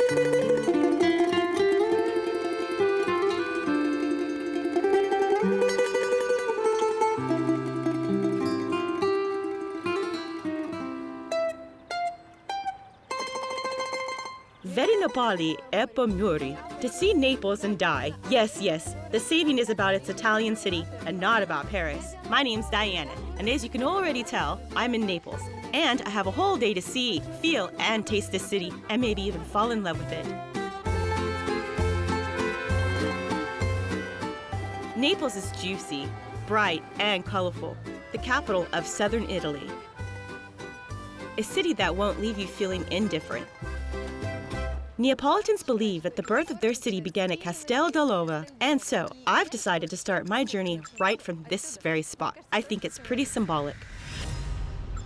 Vedi Napoli e poi muori. To see Naples and die. Yes, yes, the saving is about its Italian city and not about Paris. My name's Diana, and as you can already tell, I'm in Naples. And I have a whole day to see, feel, and taste this city, and maybe even fall in love with it. Naples is juicy, bright, and colorful. The capital of southern Italy. A city that won't leave you feeling indifferent. Neapolitans believe that the birth of their city began at Castel dell'Ovo, and so I've decided to start my journey right from this very spot. I think it's pretty symbolic.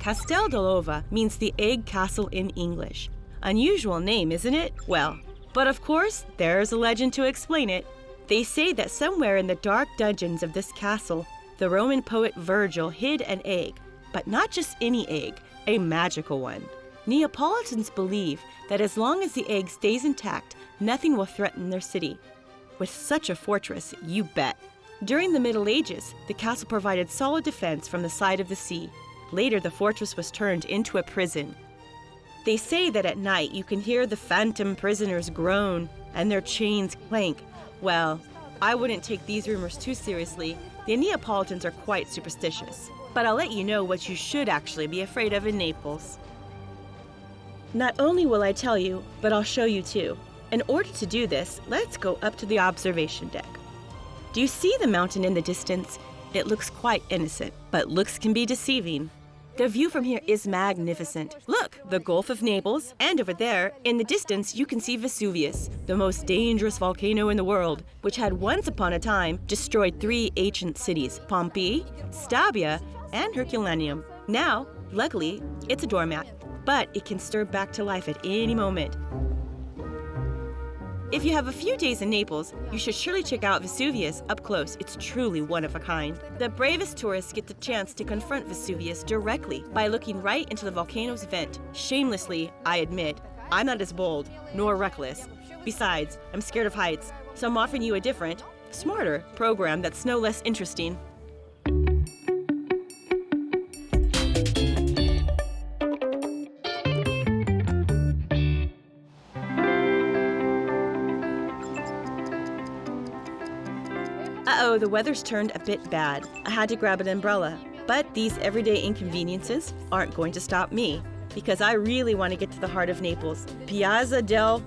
Castel dell'Ovo means the egg castle in English. Unusual name, isn't it? Well, but of course, there's a legend to explain it. They say that somewhere in the dark dungeons of this castle, the Roman poet Virgil hid an egg, but not just any egg, a magical one. Neapolitans believe that as long as the egg stays intact, nothing will threaten their city. With such a fortress, you bet. During the Middle Ages, the castle provided solid defense from the side of the sea. Later, the fortress was turned into a prison. They say that at night you can hear the phantom prisoners groan and their chains clank. Well, I wouldn't take these rumors too seriously. The Neapolitans are quite superstitious. But I'll let you know what you should actually be afraid of in Naples. Not only will I tell you, but I'll show you too. In order to do this, let's go up to the observation deck. Do you see the mountain in the distance? It looks quite innocent, but looks can be deceiving. The view from here is magnificent. Look, the Gulf of Naples, and over there, in the distance, you can see Vesuvius, the most dangerous volcano in the world, which had once upon a time destroyed 3 ancient cities, Pompeii, Stabia, and Herculaneum. Now, luckily, it's a doormat, but it can stir back to life at any moment. If you have a few days in Naples, you should surely check out Vesuvius up close. It's truly one of a kind. The bravest tourists get the chance to confront Vesuvius directly by looking right into the volcano's vent. Shamelessly, I admit, I'm not as bold nor reckless. Besides, I'm scared of heights, so I'm offering you a different, smarter program that's no less interesting. Uh-oh, the weather's turned a bit bad. I had to grab an umbrella. But these everyday inconveniences aren't going to stop me, because I really want to get to the heart of Naples. Piazza del...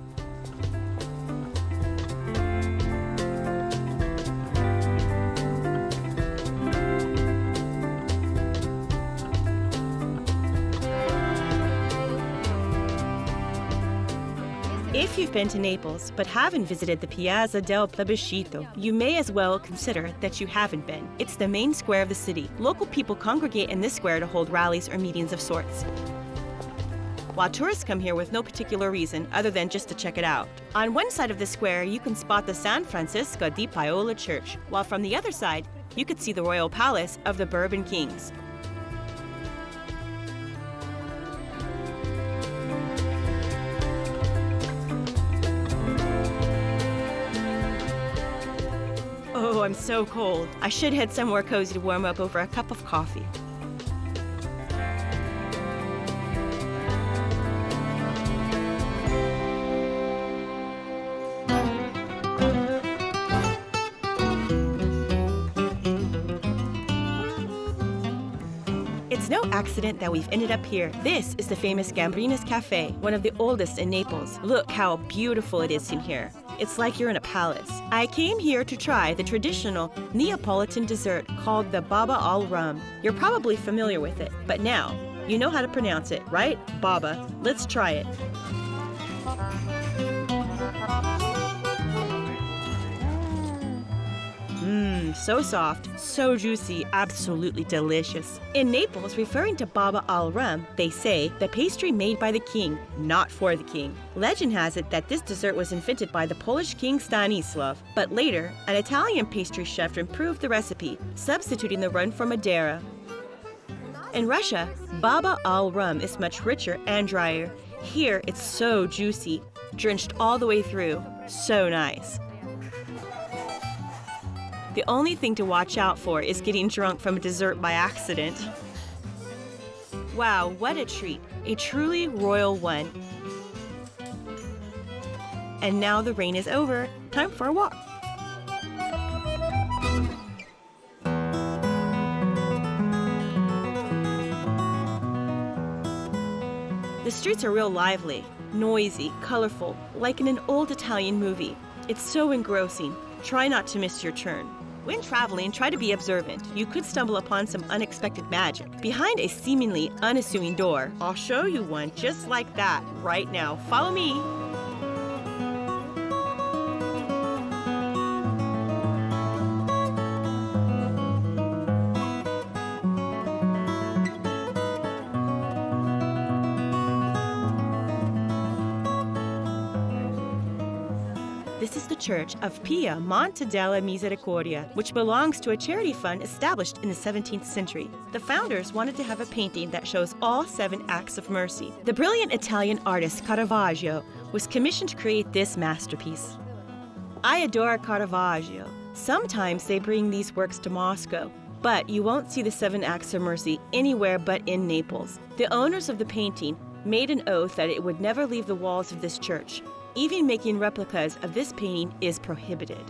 If you've been to Naples but haven't visited the Piazza del Plebiscito, you may as well consider that you haven't been. It's the main square of the city. Local people congregate in this square to hold rallies or meetings of sorts, while tourists come here with no particular reason other than just to check it out. On one side of the square, you can spot the San Francisco di Paola Church, while from the other side, you could see the royal palace of the Bourbon Kings. Oh, I'm so cold. I should head somewhere cozy to warm up over a cup of coffee. It's no accident that we've ended up here. This is the famous Gambrina's Cafe, one of the oldest in Naples. Look how beautiful it is in here. It's like you're in a palace. I came here to try the traditional Neapolitan dessert called the baba al rum. You're probably familiar with it, but now you know how to pronounce it, right? Baba. Let's try it. So soft, so juicy, absolutely delicious. In Naples, referring to baba al rum, they say the pastry made by the king, not for the king. Legend has it that this dessert was invented by the Polish king Stanislav, but later, an Italian pastry chef improved the recipe, substituting the rum for Madeira. In Russia, baba al rum is much richer and drier. Here, it's so juicy. drenched all the way through. So nice. The only thing to watch out for is getting drunk from a dessert by accident. Wow, what a treat. A truly royal one. And now the rain is over. Time for a walk. The streets are real lively, noisy, colorful, like in an old Italian movie. It's so engrossing. Try not to miss your turn. When traveling, try to be observant. You could stumble upon some unexpected magic behind a seemingly unassuming door. I'll show you one just like that right now. Follow me. This is the Church of Pia Monte della Misericordia, which belongs to a charity fund established in the 17th century. The founders wanted to have a painting that shows all 7 acts of mercy. The brilliant Italian artist Caravaggio was commissioned to create this masterpiece. I adore Caravaggio. Sometimes they bring these works to Moscow, but you won't see the 7 acts of mercy anywhere but in Naples. The owners of the painting made an oath that it would never leave the walls of this church. Even making replicas of this painting is prohibited.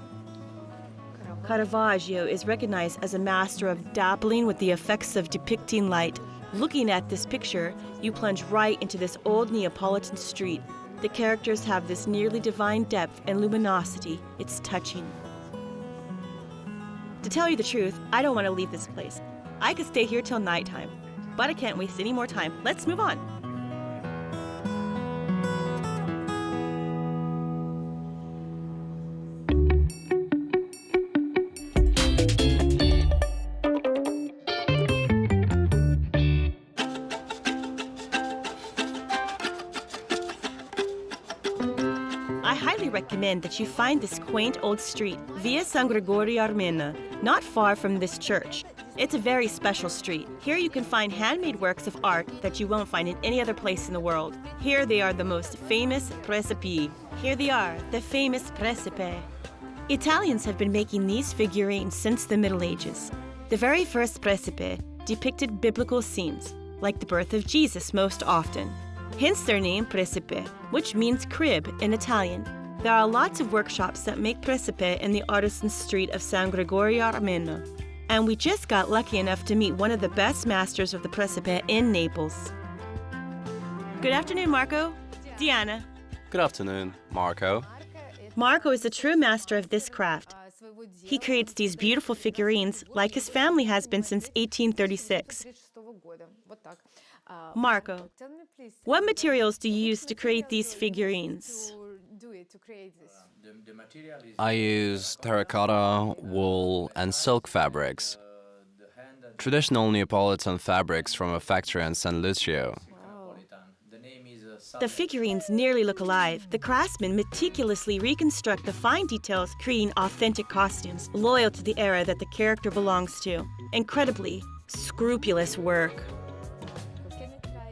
Caravaggio is recognized as a master of dabbling with the effects of depicting light. Looking at this picture, you plunge right into this old Neapolitan street. The characters have this nearly divine depth and luminosity. It's touching. To tell you the truth, I don't want to leave this place. I could stay here till nighttime, but I can't waste any more time. Let's move on. I highly recommend that you find this quaint old street, Via San Gregorio Armeno, not far from this church. It's a very special street. Here you can find handmade works of art that you won't find in any other place in the world. Here they are the most famous precipi. Here they are, the famous precipe. Italians have been making these figurines since the Middle Ages. The very first precipe depicted biblical scenes, like the birth of Jesus most often. Hence their name precipe, which means crib in Italian. There are lots of workshops that make precipe in the artisan street of San Gregorio Armeno. And we just got lucky enough to meet one of the best masters of the precipe in Naples. Good afternoon, Marco. Diana. Good afternoon, Marco. Marco is a true master of this craft. He creates these beautiful figurines like his family has been since 1836. Marco, what materials do you use to create these figurines? I use terracotta, wool, and silk fabrics. Traditional Neapolitan fabrics from a factory in San Lucio. The figurines nearly look alive. The craftsmen meticulously reconstruct the fine details, creating authentic costumes, loyal to the era that the character belongs to. Incredibly scrupulous work.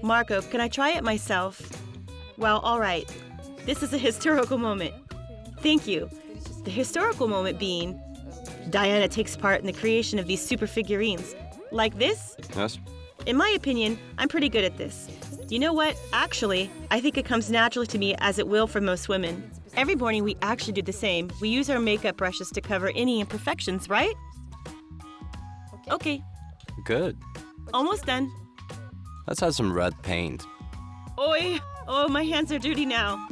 Marco, can I try it myself? Well, all right. This is a historical moment. Thank you. The historical moment being, Diana takes part in the creation of these super figurines. Like this? Yes? In my opinion, I'm pretty good at this. You know what? Actually, I think it comes naturally to me as it will for most women. Every morning we actually do the same. We use our makeup brushes to cover any imperfections, right? Okay. Good. Almost done. Let's add some red paint. Oi! Oh, my hands are dirty now.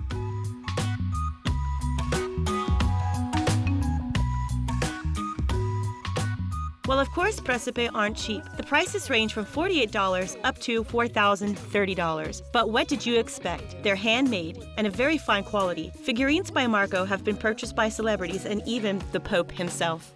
Well, of course, precipe aren't cheap. The prices range from $48 up to $4,030. But what did you expect? They're handmade and of very fine quality. Figurines by Marco have been purchased by celebrities and even the Pope himself.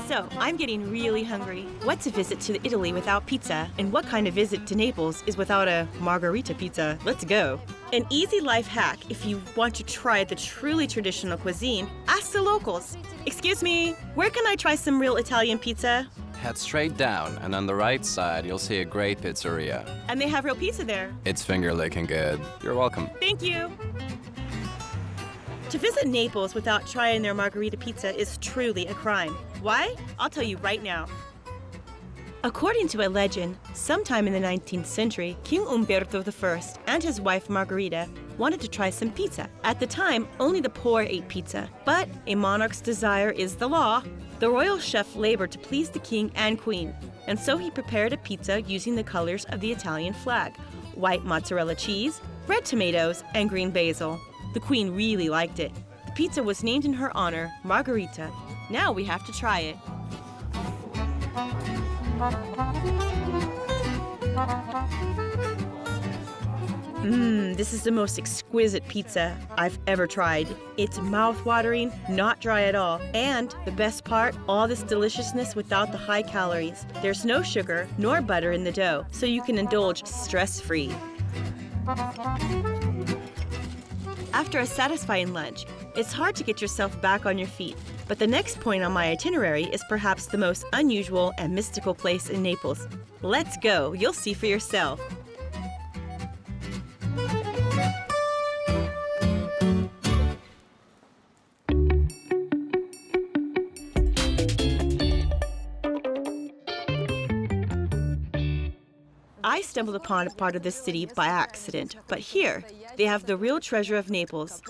So, I'm getting really hungry. What's a visit to Italy without pizza? And what kind of visit to Naples is without a margarita pizza? Let's go. An easy life hack if you want to try the truly traditional cuisine, ask the locals. Excuse me, where can I try some real Italian pizza? Head straight down, and on the right side, you'll see a great pizzeria. And they have real pizza there. It's finger-licking good. You're welcome. Thank you. To visit Naples without trying their margherita pizza is truly a crime. Why? I'll tell you right now. According to a legend, sometime in the 19th century, King Umberto I and his wife Margherita wanted to try some pizza. At the time, only the poor ate pizza, but a monarch's desire is the law. The royal chef labored to please the king and queen, and so he prepared a pizza using the colors of the Italian flag: white mozzarella cheese, red tomatoes, and green basil. The queen really liked it. The pizza was named in her honor, Margherita. Now we have to try it. This is the most exquisite pizza I've ever tried. It's mouth-watering, not dry at all, and the best part, all this deliciousness without the high calories. There's no sugar nor butter in the dough, so you can indulge stress-free. After a satisfying lunch, it's hard to get yourself back on your feet, but the next point on my itinerary is perhaps the most unusual and mystical place in Naples. Let's go, you'll see for yourself. I stumbled upon a part of this city by accident, but here, they have the real treasure of Naples.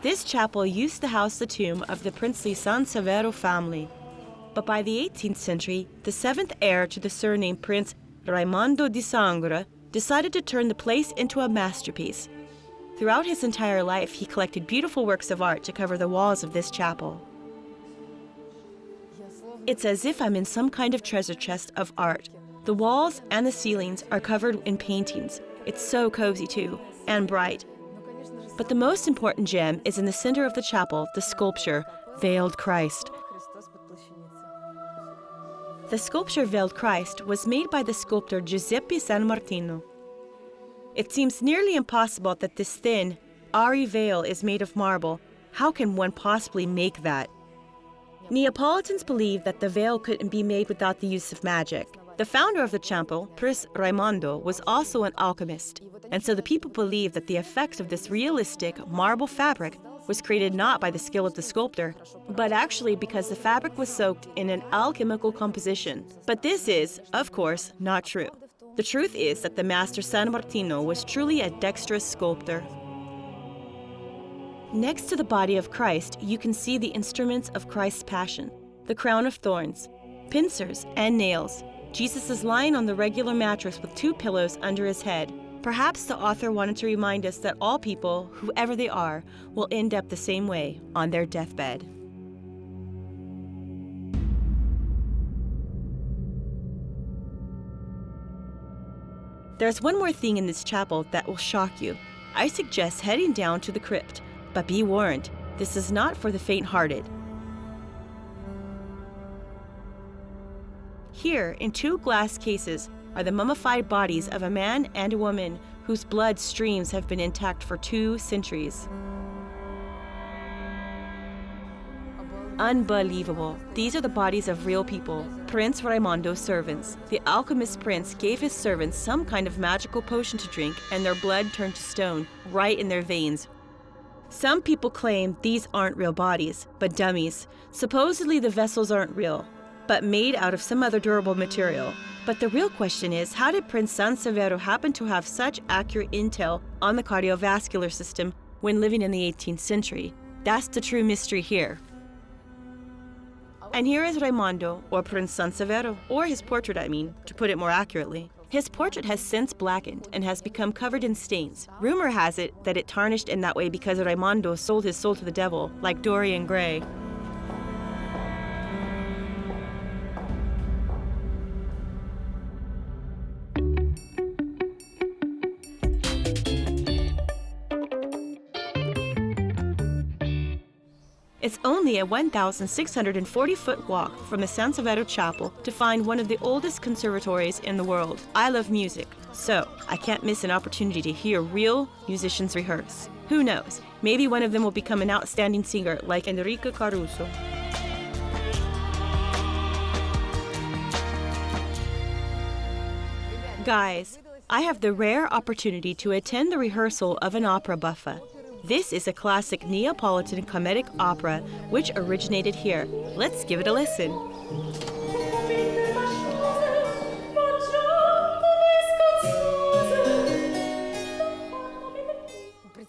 This chapel used to house the tomb of the princely Sansevero family. But by the 18th century, the seventh heir to the surname Prince Raimondo di Sangra decided to turn the place into a masterpiece. Throughout his entire life, he collected beautiful works of art to cover the walls of this chapel. It's as if I'm in some kind of treasure chest of art. The walls and the ceilings are covered in paintings. It's so cozy too, and bright. But the most important gem is in the center of the chapel, the sculpture, Veiled Christ. The sculpture Veiled Christ was made by the sculptor Giuseppe San Martino. It seems nearly impossible that this thin, airy veil is made of marble. How can one possibly make that? Neapolitans believe that the veil couldn't be made without the use of magic. The founder of the chapel, Prince Raimondo, was also an alchemist, and so the people believe that the effect of this realistic marble fabric was created not by the skill of the sculptor, but actually because the fabric was soaked in an alchemical composition. But this is, of course, not true. The truth is that the master San Martino was truly a dexterous sculptor. Next to the body of Christ, you can see the instruments of Christ's passion: the crown of thorns, pincers, and nails. Jesus is lying on the regular mattress with 2 pillows under his head. Perhaps the author wanted to remind us that all people, whoever they are, will end up the same way, on their deathbed. There's one more thing in this chapel that will shock you. I suggest heading down to the crypt, but be warned, this is not for the faint-hearted. Here, in 2 glass cases, are the mummified bodies of a man and a woman whose blood streams have been intact for 2 centuries. Unbelievable. These are the bodies of real people, Prince Raimondo's servants. The alchemist prince gave his servants some kind of magical potion to drink, and their blood turned to stone, right in their veins. Some people claim these aren't real bodies, but dummies. Supposedly the vessels aren't real, but made out of some other durable material. But the real question is, how did Prince Sansevero happen to have such accurate intel on the cardiovascular system when living in the 18th century? That's the true mystery here. And here is Raimondo, or Prince Sansevero, or his portrait, to put it more accurately. His portrait has since blackened and has become covered in stains. Rumor has it that it tarnished in that way because Raimondo sold his soul to the devil, like Dorian Gray. It's only a 1,640-foot walk from the San Severo Chapel to find one of the oldest conservatories in the world. I love music, so I can't miss an opportunity to hear real musicians rehearse. Who knows, maybe one of them will become an outstanding singer like Enrico Caruso. Guys, I have the rare opportunity to attend the rehearsal of an opera buffa. This is a classic Neapolitan comedic opera which originated here. Let's give it a listen.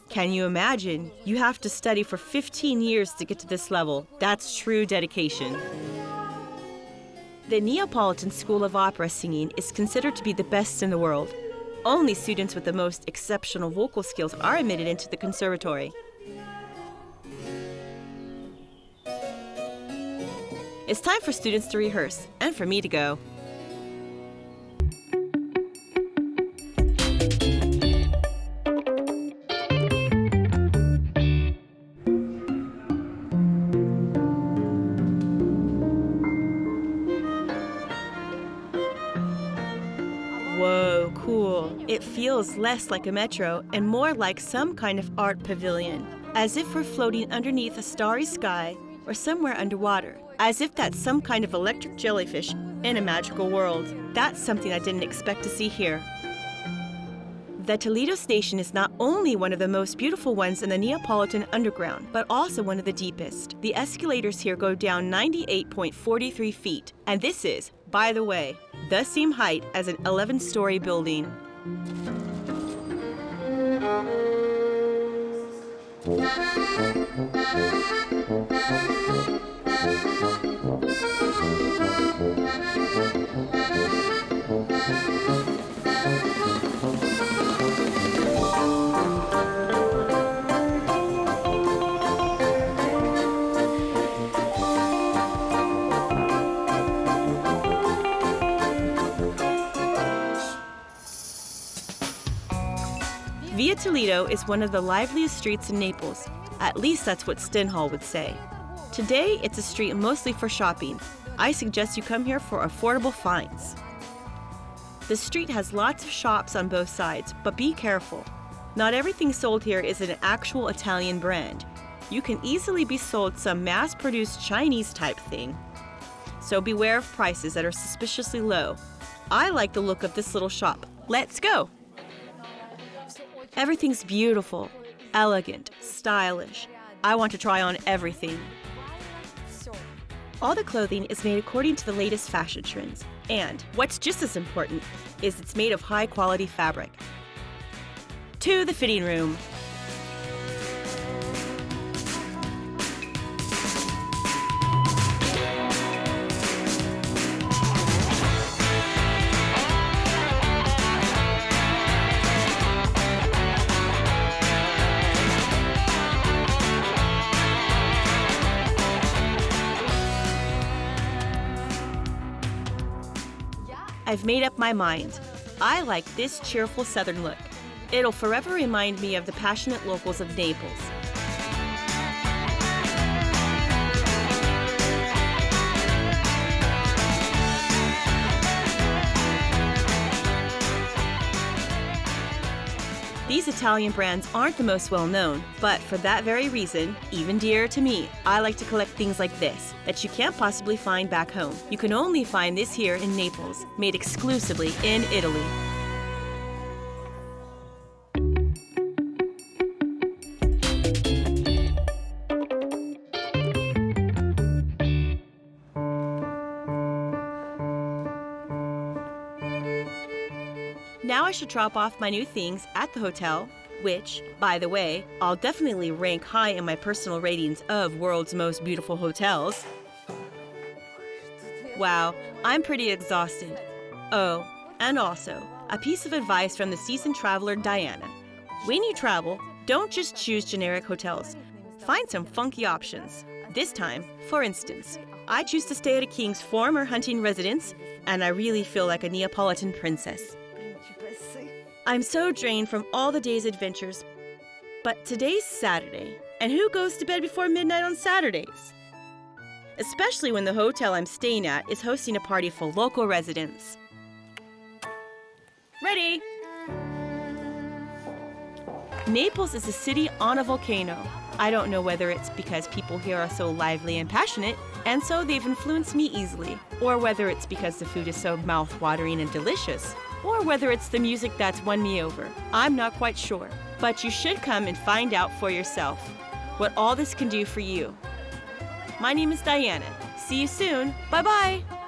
Can you imagine? You have to study for 15 years to get to this level. That's true dedication. The Neapolitan School of Opera Singing is considered to be the best in the world. Only students with the most exceptional vocal skills are admitted into the conservatory. It's time for students to rehearse, and for me to go. Whoa, cool. It feels less like a metro and more like some kind of art pavilion, as if we're floating underneath a starry sky or somewhere underwater, as if that's some kind of electric jellyfish in a magical world. That's something I didn't expect to see here. The Toledo station is not only one of the most beautiful ones in the Neapolitan underground, but also one of the deepest. The escalators here go down 98.43 feet, and this is, by the way, the same height as an 11-story building. Via Toledo is one of the liveliest streets in Naples. At least that's what Stenhall would say. Today, it's a street mostly for shopping. I suggest you come here for affordable finds. The street has lots of shops on both sides, but be careful. Not everything sold here is an actual Italian brand. You can easily be sold some mass-produced Chinese type thing. So beware of prices that are suspiciously low. I like the look of this little shop. Let's go! Everything's beautiful, elegant, stylish. I want to try on everything. All the clothing is made according to the latest fashion trends. And what's just as important is it's made of high-quality fabric. To the fitting room. I've made up my mind. I like this cheerful Southern look. It'll forever remind me of the passionate locals of Naples. These Italian brands aren't the most well-known, but for that very reason, even dearer to me, I like to collect things like this that you can't possibly find back home. You can only find this here in Naples, made exclusively in Italy. Now I should drop off my new things at the hotel, which, by the way, I'll definitely rank high in my personal ratings of world's most beautiful hotels. Wow, I'm pretty exhausted. Oh, and also, a piece of advice from the seasoned traveler Diana. When you travel, don't just choose generic hotels. Find some funky options. This time, for instance, I choose to stay at a king's former hunting residence, and I really feel like a Neapolitan princess. I'm so drained from all the day's adventures, but today's Saturday, And who goes to bed before midnight on Saturdays? Especially when the hotel I'm staying at is hosting a party for local residents. Ready! Naples is a city on a volcano. I don't know whether it's because people here are so lively and passionate, and so they've influenced me easily, or whether it's because the food is so mouth-watering and delicious, or whether it's the music that's won me over. I'm not quite sure, but you should come and find out for yourself what all this can do for you. My name is Diana. See you soon. Bye-bye.